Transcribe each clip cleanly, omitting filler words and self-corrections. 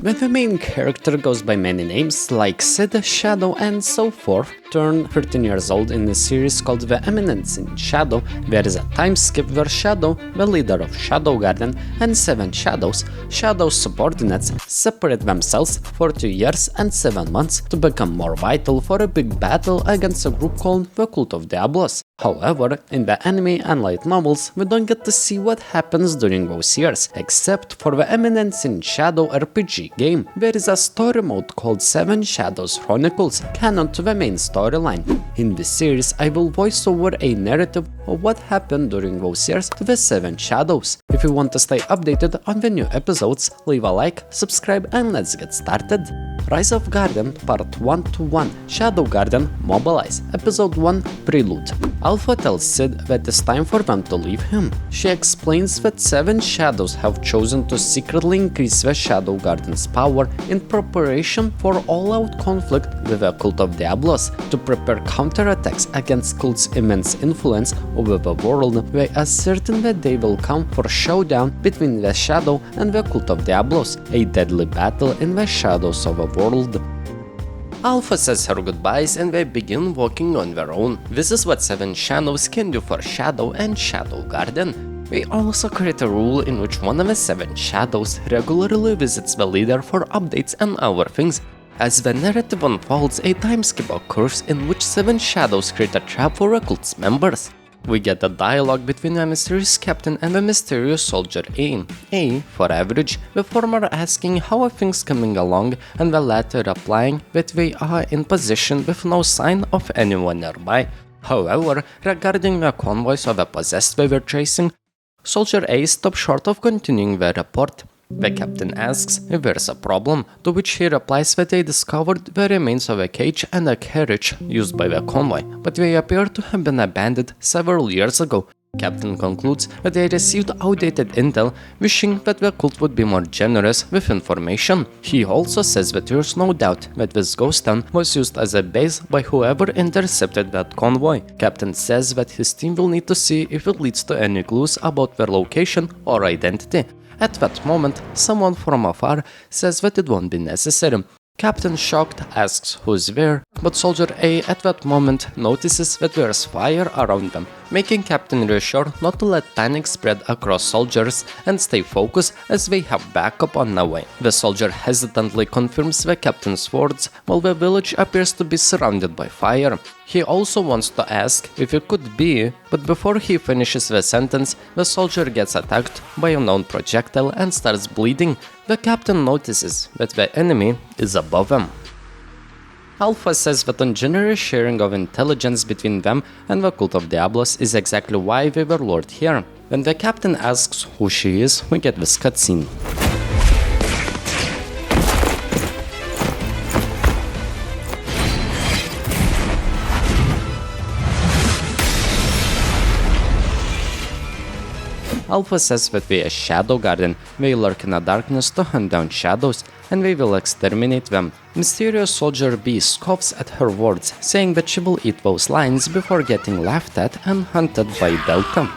when the main character goes by many names like Sid, Shadow and so forth, turned 13 years old in a series called The Eminence. In Shadow, there is a time skip where Shadow, the leader of Shadow Garden, and 7 Shadows, Shadow's subordinates, separate themselves for 2 years and 7 months to become more vital for a big battle against a group called the Cult of Diablos. However, in the anime and light novels, we don't get to see what happens during those years, except for the Eminence in Shadow RPG game. There is a story mode called 7 Shadows Chronicles, canon to the main storyline. In this series, I will voice over a narrative of what happened during those years to the 7 Shadows. If you want to stay updated on the new episodes, leave a like, subscribe and let's get started. Rise of Garden Part 1-1 Shadow Garden Mobilize Episode 1 Prelude. Alpha tells Sid that it's time for them to leave him. She explains that 7 Shadows have chosen to secretly increase the Shadow Garden's power in preparation for all-out conflict with the Cult of Diablos. To prepare counterattacks against Cult's immense influence over the world, they are certain that they will come for a showdown between the Shadow and the Cult of Diablos, a deadly battle in the shadows of a world. Alpha says her goodbyes and they begin walking on their own. This is what 7 Shadows can do for Shadow and Shadow Garden. They also create a rule in which one of the 7 Shadows regularly visits the leader for updates and other things. As the narrative unfolds, a time skip occurs in which 7 Shadows create a trap for the cult's members. We get a dialogue between the mysterious captain and the mysterious soldier A. A for average, the former asking how are things coming along and the latter replying that they are in position with no sign of anyone nearby. However, regarding the convoys of the possessed they were chasing, Soldier A stopped short of continuing the report. The captain asks if there's a problem, to which he replies that they discovered the remains of a cage and a carriage used by the convoy, but they appear to have been abandoned several years ago. Captain concludes that they received outdated intel, wishing that the cult would be more generous with information. He also says that there's no doubt that this ghost town was used as a base by whoever intercepted that convoy. Captain says that his team will need to see if it leads to any clues about their location or identity. At that moment, someone from afar says that it won't be necessary. Captain, shocked, asks who's there, but Soldier A at that moment notices that there's fire around them, making Captain reassure not to let panic spread across soldiers and stay focused as they have backup on the way. The soldier hesitantly confirms the captain's words while the village appears to be surrounded by fire. He also wants to ask if it could be, but before he finishes the sentence, the soldier gets attacked by a known projectile and starts bleeding. The captain notices that the enemy is above him. Alpha says that ungenerous sharing of intelligence between them and the Cult of Diablos is exactly why they were lured here. When the captain asks who she is, we get this cutscene. Alpha says that via Shadow Garden, they lurk in the darkness to hunt down shadows, and they will exterminate them. Mysterious Soldier B scoffs at her words, saying that she will eat those lines before getting laughed at and hunted by Delta.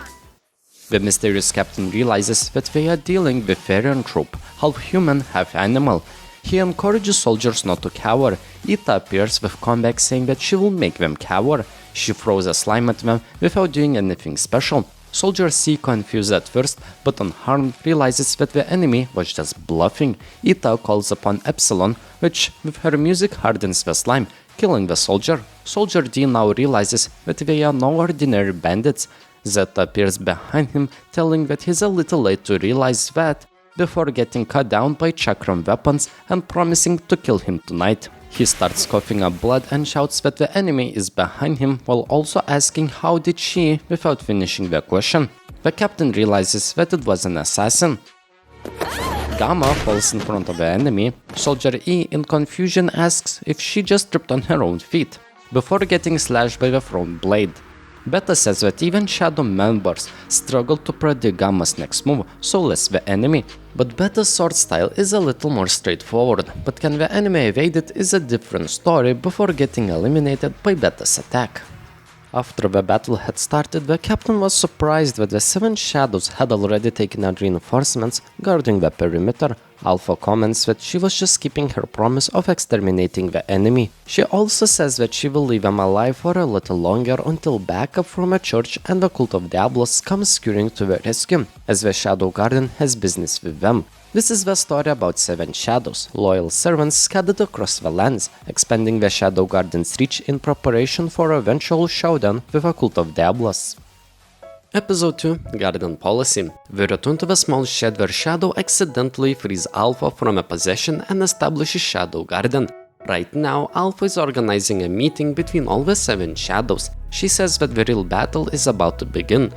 The mysterious captain realizes that they are dealing with Therian troop, half human, half animal. He encourages soldiers not to cower. Ita appears with comeback saying that she will make them cower. She throws a slime at them without doing anything special. Soldier C, confused at first, but unharmed, realizes that the enemy was just bluffing. Ita calls upon Epsilon, which with her music hardens the slime, killing the soldier. Soldier D now realizes that they are no ordinary bandits. Zeta appears behind him, telling that he's a little late to realize that, before getting cut down by chakram weapons and promising to kill him tonight. He starts coughing up blood and shouts that the enemy is behind him while also asking how did she without finishing the question. The captain realizes that it was an assassin. Gamma falls in front of the enemy. Soldier E in confusion asks if she just tripped on her own feet, before getting slashed by the thrown blade. Beta says that even Shadow members struggle to predict Gamma's next move, so less the enemy. But Beta's sword style is a little more straightforward, but can the enemy evade it is a different story before getting eliminated by Beta's attack. After the battle had started, the captain was surprised that the 7 Shadows had already taken out reinforcements guarding the perimeter, Alpha comments that she was just keeping her promise of exterminating the enemy. She also says that she will leave him alive for a little longer until backup from a church and the Cult of Diablos comes scurrying to the rescue, as the Shadow Garden has business with them. This is the story about 7 shadows, loyal servants scattered across the lands, expanding the Shadow Garden's reach in preparation for an eventual showdown with the Cult of Diablos. Episode 2 Garden Policy. We return to the small shed where Shadow accidentally frees Alpha from a possession and establishes Shadow Garden. Right now, Alpha is organizing a meeting between all the 7 shadows. She says that the real battle is about to begin.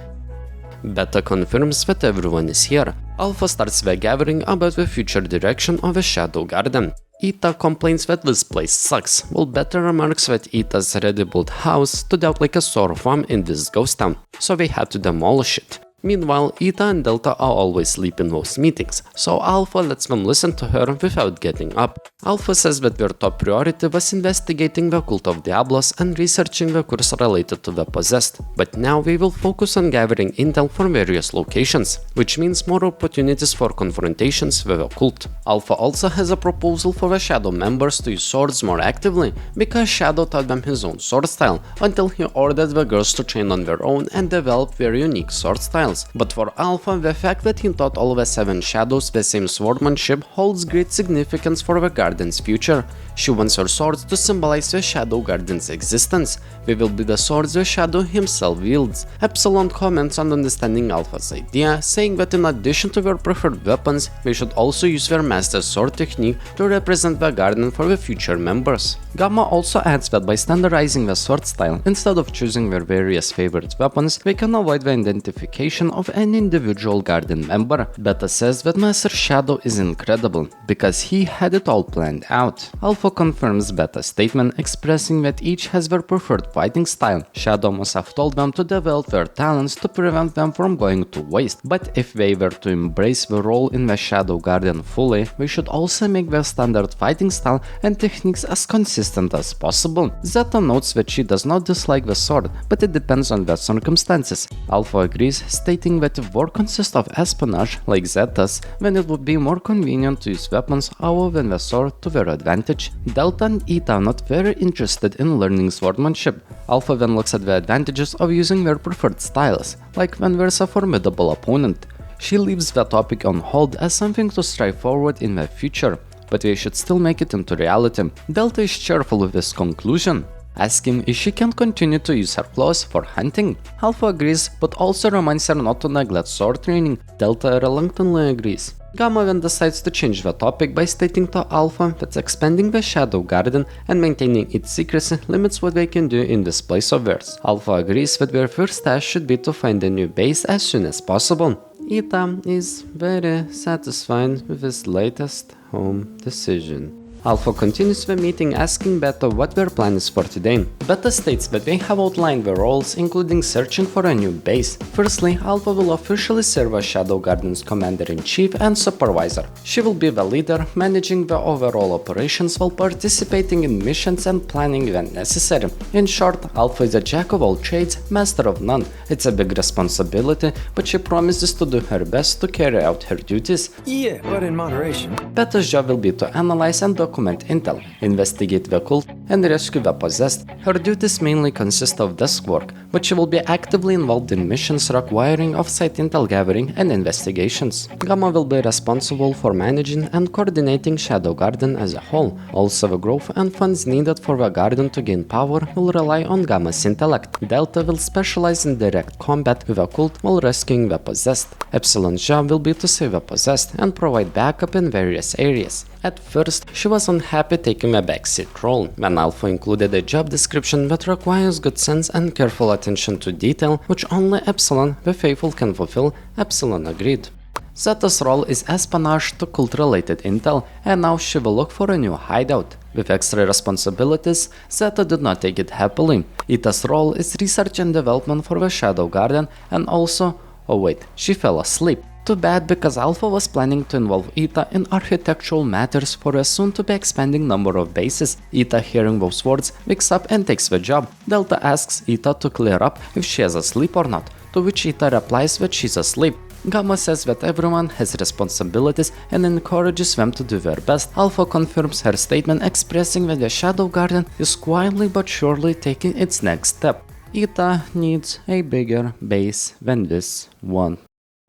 Beta confirms that everyone is here. Alpha starts the gathering about the future direction of the Shadow Garden. Ita complains that this place sucks, while Beta remarks that Ita's ready built house stood out like a sore thumb in this ghost town, so they had to demolish it. Meanwhile, Ita and Delta are always asleep in those meetings, so Alpha lets them listen to her without getting up. Alpha says that their top priority was investigating the Cult of Diablos and researching the curse related to the possessed, but now we will focus on gathering intel from various locations, which means more opportunities for confrontations with the cult. Alpha also has a proposal for the Shadow members to use swords more actively, because Shadow taught them his own sword style, until he ordered the girls to train on their own and develop their unique sword styles. But for Alpha, the fact that he taught all the 7 shadows the same swordsmanship holds great significance for the Garden's future. She wants her swords to symbolize the Shadow Garden's existence. They will be the swords the Shadow himself wields. Epsilon comments on understanding Alpha's idea, saying that in addition to their preferred weapons, they should also use their master sword technique to represent the Garden for the future members. Gamma also adds that by standardizing the sword style, instead of choosing their various favorite weapons, they can avoid the identification of an individual Garden member. Beta says that Master Shadow is incredible, because he had it all planned out. Alpha confirms Beta's statement, expressing that each has their preferred fighting style. Shadow must have told them to develop their talents to prevent them from going to waste, but if they were to embrace the role in the Shadow Garden fully, they should also make their standard fighting style and techniques as consistent as possible. Zeta notes that she does not dislike the sword, but it depends on the circumstances. Alpha agrees, stating that if war consists of espionage, like Zeta's, then it would be more convenient to use weapons other than the sword to their advantage. Delta and Ita are not very interested in learning swordsmanship. Alpha then looks at the advantages of using their preferred styles, like when there's a formidable opponent. She leaves the topic on hold as something to strive forward in the future, but they should still make it into reality. Delta is cheerful with this conclusion, asking if she can continue to use her claws for hunting. Alpha agrees, but also reminds her not to neglect sword training. Delta reluctantly agrees. Gamma then decides to change the topic by stating to Alpha that expanding the Shadow Garden and maintaining its secrecy limits what they can do in this place of theirs. Alpha agrees that their first task should be to find a new base as soon as possible. Ita is very satisfied with his latest home decision. Alpha continues the meeting, asking Beta what their plan is for today. Beta states that they have outlined their roles, including searching for a new base. Firstly, Alpha will officially serve as Shadow Garden's commander-in-chief and supervisor. She will be the leader, managing the overall operations while participating in missions and planning when necessary. In short, Alpha is a jack of all trades, master of none. It's a big responsibility, but she promises to do her best to carry out her duties. Yeah, but in moderation. Beta's job will be to analyze and document intel, investigate the cult, and rescue the possessed. Her duties mainly consist of desk work, but she will be actively involved in missions requiring off-site intel gathering and investigations. Gamma will be responsible for managing and coordinating Shadow Garden as a whole. Also, the growth and funds needed for the Garden to gain power will rely on Gamma's intellect. Delta will specialize in direct combat with the cult while rescuing the possessed. Epsilon's job will be to save the possessed and provide backup in various areas. At first, she was unhappy taking a backseat role, when Alpha included a job description that requires good sense and careful attention to detail, which only Epsilon, the faithful, can fulfill. Epsilon agreed. Zeta's role is espionage to cult-related intel, and now she will look for a new hideout. With extra responsibilities, Zeta did not take it happily. Ita's role is research and development for the Shadow Garden, and also... oh wait, she fell asleep. Too bad, because Alpha was planning to involve Ita in architectural matters for a soon-to-be expanding number of bases. Ita, hearing those words, wakes up and takes the job. Delta asks Ita to clear up if she is asleep or not, to which Ita replies that she's asleep. Gamma says that everyone has responsibilities and encourages them to do their best. Alpha confirms her statement, expressing that the Shadow Garden is quietly but surely taking its next step. Ita needs a bigger base than this one.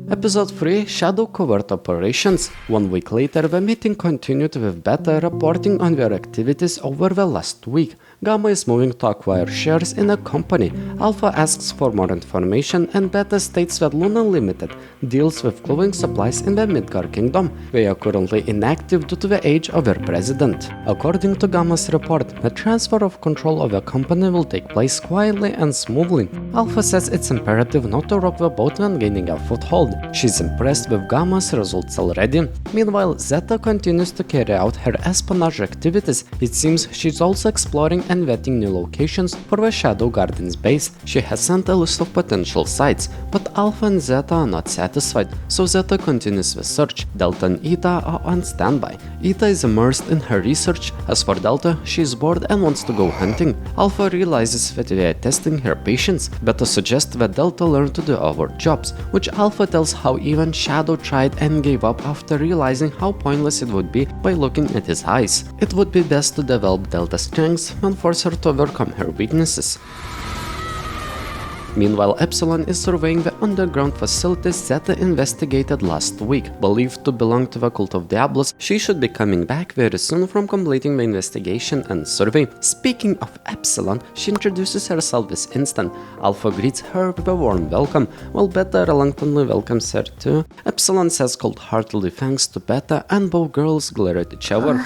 Episode 3 Shadow Covert Operations. 1 week later, the meeting continued with Beta reporting on their activities over the last week. Gamma is moving to acquire shares in a company. Alpha asks for more information, and Beta states that Luna Limited deals with clothing supplies in the Midgar Kingdom. They are currently inactive due to the age of their president. According to Gamma's report, the transfer of control of the company will take place quietly and smoothly. Alpha says it's imperative not to rock the boat when gaining a foothold. She's impressed with Gamma's results already. Meanwhile, Zeta continues to carry out her espionage activities. It seems she's also exploring and vetting new locations for the Shadow Garden's base. She has sent a list of potential sites, but Alpha and Zeta are not satisfied, so Zeta continues the search. Delta and Ita are on standby. Ita is immersed in her research. As for Delta, she is bored and wants to go hunting. Alpha realizes that they are testing her patience. Beta suggests that Delta learn to do our jobs, which Alpha tells how even Shadow tried and gave up after realizing how pointless it would be by looking at his eyes. It would be best to develop Delta's strengths and force her to overcome her weaknesses. Meanwhile, Epsilon is surveying the underground facilities Zeta investigated last week. Believed to belong to the Cult of Diablos, she should be coming back very soon from completing the investigation and survey. Speaking of Epsilon, she introduces herself this instant. Alpha greets her with a warm welcome, while Beta reluctantly welcomes her too. Epsilon says cold-heartedly thanks to Beta, and both girls glare at each other.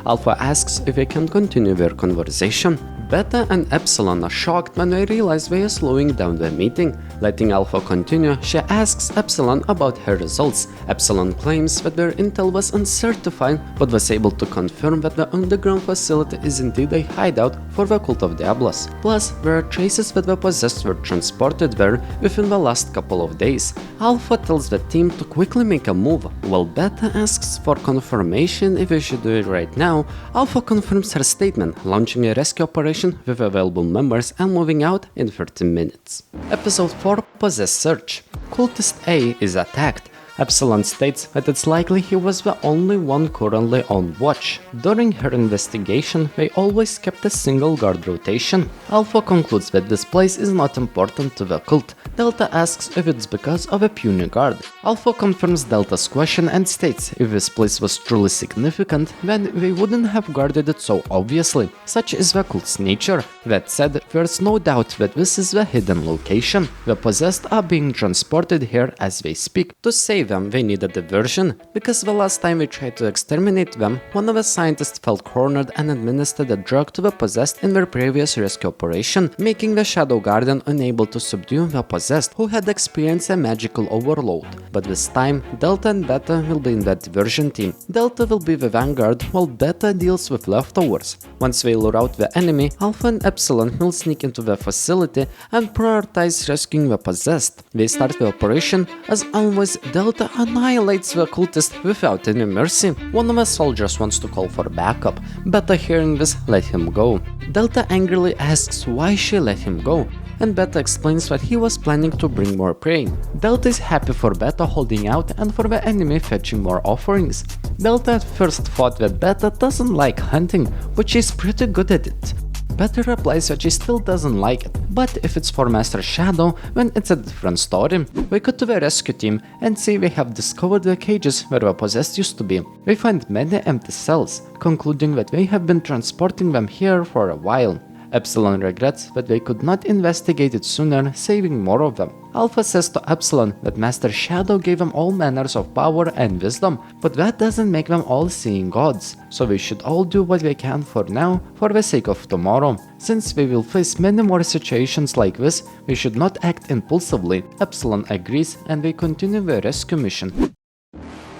Alpha asks if they can continue their conversation. Beta and Epsilon are shocked when they realize they are slowing down the meeting. Letting Alpha continue, she asks Epsilon about her results. Epsilon claims that their intel was uncertified, but was able to confirm that the underground facility is indeed a hideout for the Cult of Diablos. Plus, there are traces that the possessed were transported there within the last couple of days. Alpha tells the team to quickly make a move, while Beta asks for confirmation if they should do it right now. Alpha confirms her statement, launching a rescue operation with available members and moving out in 30 minutes. Episode 4 Possessed Search. Cultist A is attacked. Epsilon states that it's likely he was the only one currently on watch. During her investigation, they always kept a single guard rotation. Alpha concludes that this place is not important to the cult. Delta asks if it's because of a puny guard. Alpha confirms Delta's question and states if this place was truly significant, then they wouldn't have guarded it so obviously. Such is the cult's nature. That said, there's no doubt that this is the hidden location. The possessed are being transported here as they speak. To save them, they need a diversion, because the last time they tried to exterminate them, one of the scientists felt cornered and administered a drug to the possessed in their previous rescue operation, making the Shadow Garden unable to subdue the possessed, who had experienced a magical overload. But this time, Delta and Beta will be in that diversion team. Delta will be the vanguard, while Beta deals with leftovers. Once they lure out the enemy, Alpha and Epsilon will sneak into the facility and prioritize rescuing the possessed. They start the operation. As always, Delta annihilates the cultist without any mercy. One of the soldiers wants to call for backup. Beta, hearing this, let him go. Delta angrily asks why she let him go, and Beta explains that he was planning to bring more prey. Delta is happy for Beta holding out and for the enemy fetching more offerings. Delta at first thought that Beta doesn't like hunting, but she's pretty good at it. Beta replies that she still doesn't like it, but if it's for Master Shadow, then it's a different story. We cut to the rescue team and see they have discovered the cages where the possessed used to be. They find many empty cells, concluding that they have been transporting them here for a while. Epsilon regrets that they could not investigate it sooner, saving more of them. Alpha says to Epsilon that Master Shadow gave them all manners of power and wisdom, but that doesn't make them all-seeing gods, so they should all do what they can for now, for the sake of tomorrow. Since we will face many more situations like this, we should not act impulsively. Epsilon agrees and they continue the rescue mission.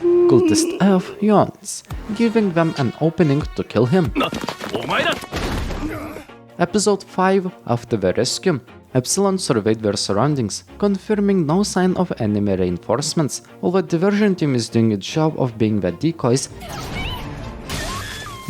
Cultist F yawns, giving them an opening to kill him. Episode 5 After the rescue. Epsilon surveyed their surroundings, confirming no sign of enemy reinforcements, while the diversion team is doing its job of being the decoys.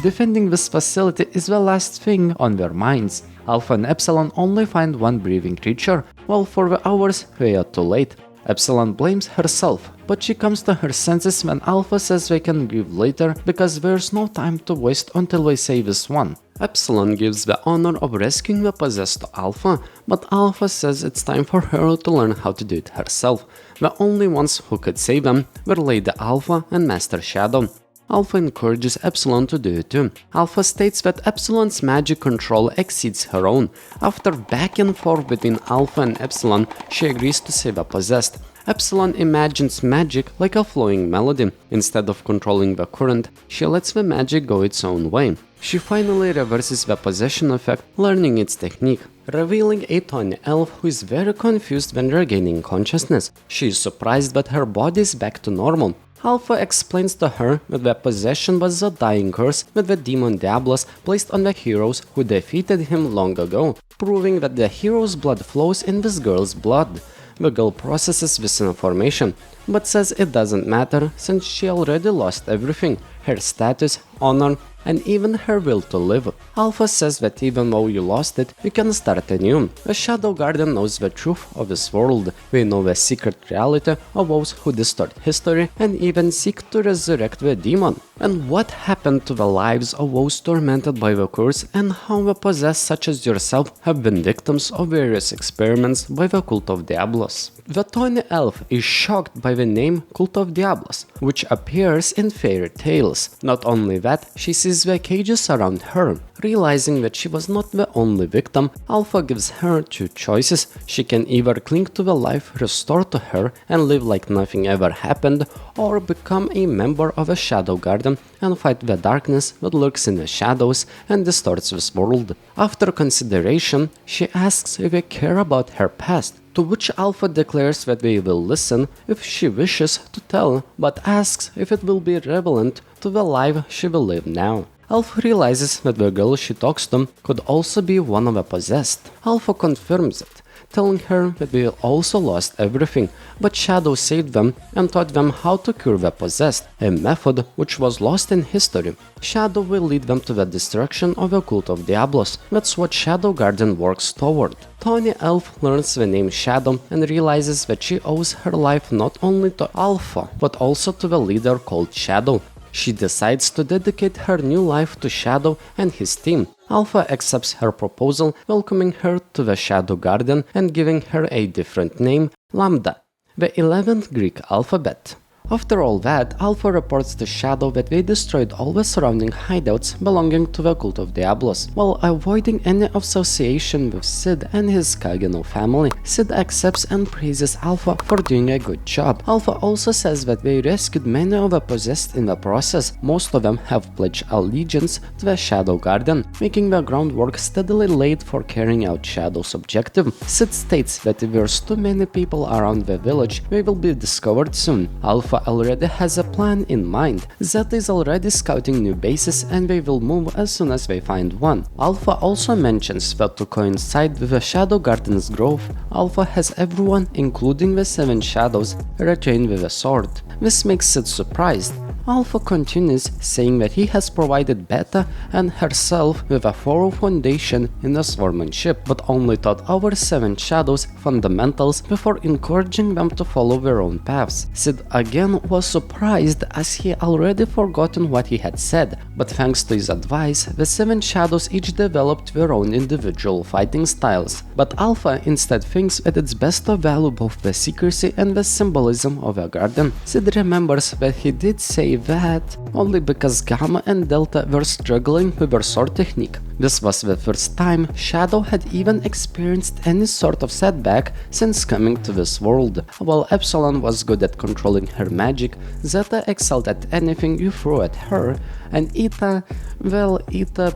Defending this facility is the last thing on their minds. Alpha and Epsilon only find one breathing creature, Well, for the hours, they are too late. Epsilon blames herself, but she comes to her senses when Alpha says they can leave later because there's no time to waste until they save this one. Epsilon gives the honor of rescuing the possessed to Alpha, but Alpha says it's time for her to learn how to do it herself. The only ones who could save them were Lady Alpha and Master Shadow. Alpha encourages Epsilon to do it too. Alpha states that Epsilon's magic control exceeds her own. After back and forth between Alpha and Epsilon, she agrees to save the possessed. Epsilon imagines magic like a flowing melody. Instead of controlling the current, she lets the magic go its own way. She finally reverses the possession effect, learning its technique, revealing a tiny elf who is very confused when regaining consciousness. She is surprised that her body is back to normal. Alpha explains to her that the possession was a dying curse that the demon Diablos placed on the heroes who defeated him long ago, proving that the hero's blood flows in this girl's blood. The girl processes this information, but says it doesn't matter since she already lost everything, her status, honor, and even her will to live. Alpha says that even though you lost it, you can start anew. The Shadow Guardian knows the truth of this world. They know the secret reality of those who distort history and even seek to resurrect the demon. And what happened to the lives of those tormented by the curse, and how the possessed such as yourself have been victims of various experiments by the Cult of Diablos. The tiny elf is shocked by the name Cult of Diablos, which appears in fairy tales. Not only that, she sees the cages around her. Realizing that she was not the only victim, Alpha gives her two choices. She can either cling to the life restored to her and live like nothing ever happened, or become a member of a Shadow Guardian and fight the darkness that lurks in the shadows and distorts this world. After consideration, she asks if they care about her past, to which Alpha declares that they will listen if she wishes to tell, but asks if it will be relevant to the life she will live now. Alpha realizes that the girl she talks to could also be one of the possessed. Alpha confirms it, telling her that they also lost everything, but Shadow saved them and taught them how to cure the possessed, a method which was lost in history. Shadow will lead them to the destruction of the Cult of Diablos. That's what Shadow Guardian works toward. Tiny Elf learns the name Shadow and realizes that she owes her life not only to Alpha, but also to the leader called Shadow. She decides to dedicate her new life to Shadow and his team. Alpha accepts her proposal, welcoming her to the Shadow Guardian and giving her a different name, Lambda, the 11th Greek alphabet. After all that, Alpha reports to Shadow that they destroyed all the surrounding hideouts belonging to the Cult of Diablos, while avoiding any association with Sid and his Kagano family. Sid accepts and praises Alpha for doing a good job. Alpha also says that they rescued many of the possessed in the process. Most of them have pledged allegiance to the Shadow Guardian, making the groundwork steadily laid for carrying out Shadow's objective. Sid states that if there's too many people around the village, they will be discovered soon. Alpha already has a plan in mind. Zeta is already scouting new bases and they will move as soon as they find one. Alpha also mentions that to coincide with the Shadow Guardian's growth, Alpha has everyone, including the 7 Shadows, retrained with a sword. This makes Sid surprised. Alpha continues, saying that he has provided Beta and herself with a thorough foundation in the swordsmanship, but only taught our 7 Shadows fundamentals before encouraging them to follow their own paths. Sid again was surprised as he already forgotten what he had said, but thanks to his advice, the 7 Shadows each developed their own individual fighting styles. But Alpha instead thinks that it's best to value both the secrecy and the symbolism of a Guardian. Sid remembers that he did say that only because Gamma and Delta were struggling with their sword technique. This was the first time Shadow had even experienced any sort of setback since coming to this world. While Epsilon was good at controlling her magic, Zeta excelled at anything you threw at her, and Eta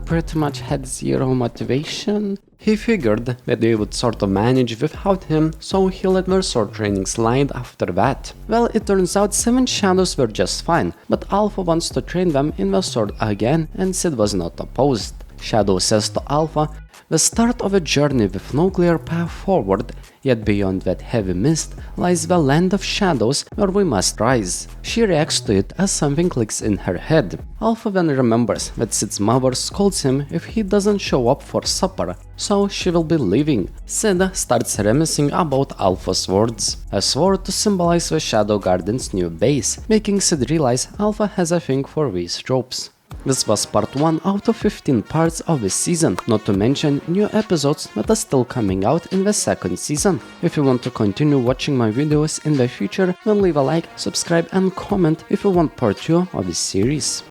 pretty much had zero motivation. He figured that they would sort of manage without him, so he let their sword training slide after that. Well, it turns out 7 Shadows were just fine, but Alpha wants to train them in the sword again, and Sid was not opposed. Shadow says to Alpha, the start of a journey with no clear path forward Yet beyond that heavy mist lies the land of shadows where we must rise. She reacts to it as something clicks in her head. Alpha then remembers that Sid's mother scolds him if he doesn't show up for supper, so she will be leaving. Sid starts reminiscing about Alpha's words, a sword to symbolize the Shadow Garden's new base, making Sid realize Alpha has a thing for these tropes. This was part 1 out of 15 parts of this season, not to mention new episodes that are still coming out in the second season. If you want to continue watching my videos in the future, then leave a like, subscribe and comment if you want part 2 of this series.